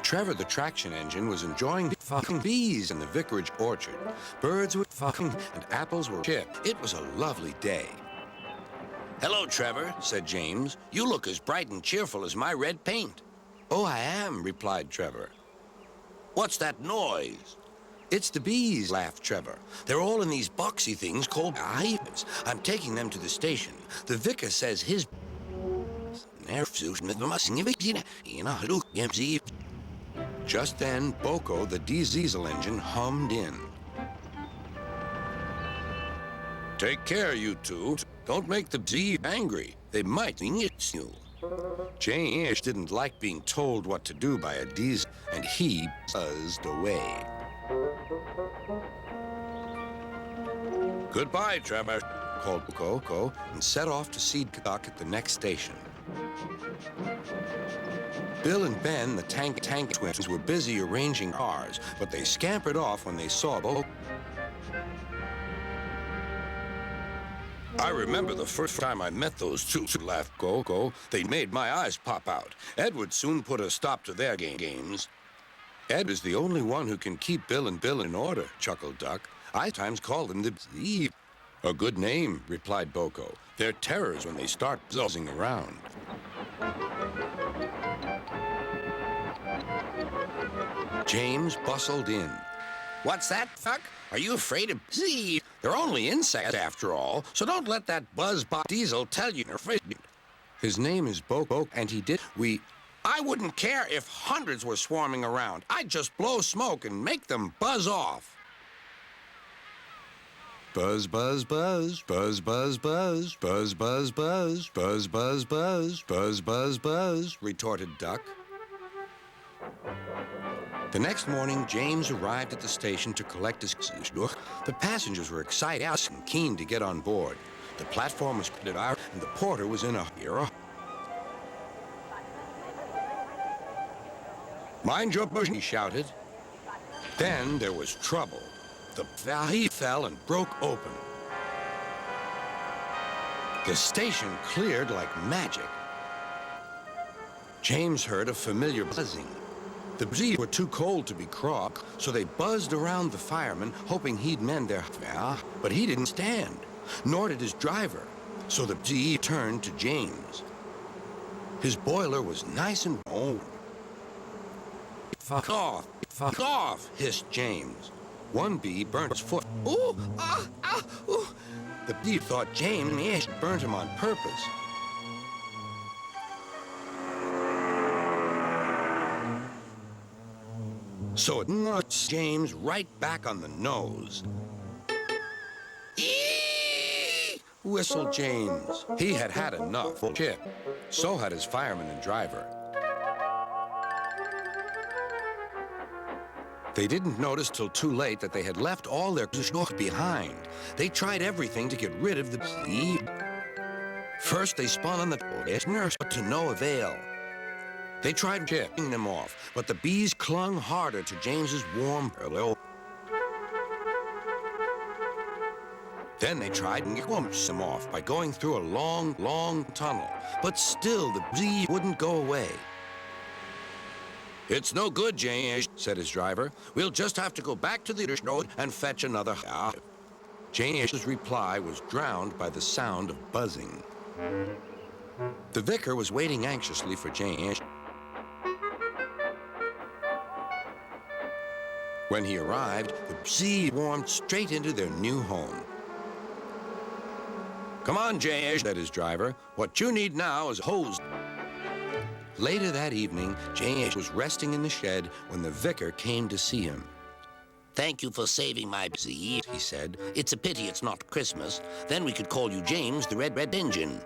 Trevor the traction engine was enjoying fucking bees in the vicarage orchard. Birds were fucking and apples were chipped. It was a lovely day. Hello, Trevor, said James. You look as bright and cheerful as my red paint. Oh, I am, replied Trevor. What's that noise? It's the bees, laughed Trevor. They're all in these boxy things called hives. I'm taking them to the station. The vicar says his... Just then, Boko, the diesel engine, hummed in. Take care, you two. Don't make the bee angry. They might eat you. James didn't like being told what to do by a diesel, and he buzzed away. Goodbye, Trevor, called Boko, and set off to see Duck at the next station. Bill and Ben, the tank twins, were busy arranging cars, but they scampered off when they saw Boko. I remember the first time I met those two, laughed Boko. They made my eyes pop out. Ed would soon put a stop to their games. Ed is the only one who can keep Bill in order, chuckled Duck. I times call them the Bee. A good name, replied Boko. They're terrors when they start buzzing around. James bustled in. What's that, fuck? Are you afraid of bees? They're only insects after all, so don't let that buzzbot diesel tell you you're afraid. His name is Boko, and he did... I wouldn't care if hundreds were swarming around. I'd just blow smoke and make them buzz off. Buzz, buzz, buzz, buzz, buzz, buzz, buzz, buzz, buzz, buzz, buzz, buzz, buzz, buzz, buzz, retorted Duck. The next morning, James arrived at the station to collect his... The passengers were excited and keen to get on board. The platform was pitted out, and the porter was in a hurry. Mind your bush, he shouted. Then there was trouble. The valley fell and broke open. The station cleared like magic. James heard a familiar buzzing. The bees were too cold to be crock, so they buzzed around the fireman, hoping he'd mend their fire, but he didn't stand, nor did his driver, so the bee turned to James. His boiler was nice and warm. Fuck off, hissed James. One bee burnt his foot. Ooh, ooh. The bee thought James burnt him on purpose. So it knocks James right back on the nose. Eee! Whistled James. He had had enough. Chip. So had his fireman and driver. They didn't notice till too late that they had left all their schnook behind. They tried everything to get rid of the bee. First, they spun on the nurse, but to no avail. They tried chipping them off, but the bees clung harder to James's warm pillow. Then they tried and glimpsed them off by going through a long, long tunnel, but still the bee wouldn't go away. It's no good, James, said his driver. We'll just have to go back to the road and fetch another hive. James's reply was drowned by the sound of buzzing. The vicar was waiting anxiously for James. When he arrived, the bee swarmed straight into their new home. Come on, James, said his driver. What you need now is a hose. Later that evening, James was resting in the shed when the vicar came to see him. Thank you for saving my bee, he said. It's a pity it's not Christmas. Then we could call you James the Red Engine.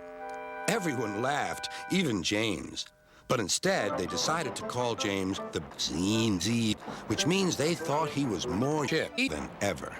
Everyone laughed, even James. But instead, they decided to call James the Z, which means they thought he was more chip than ever.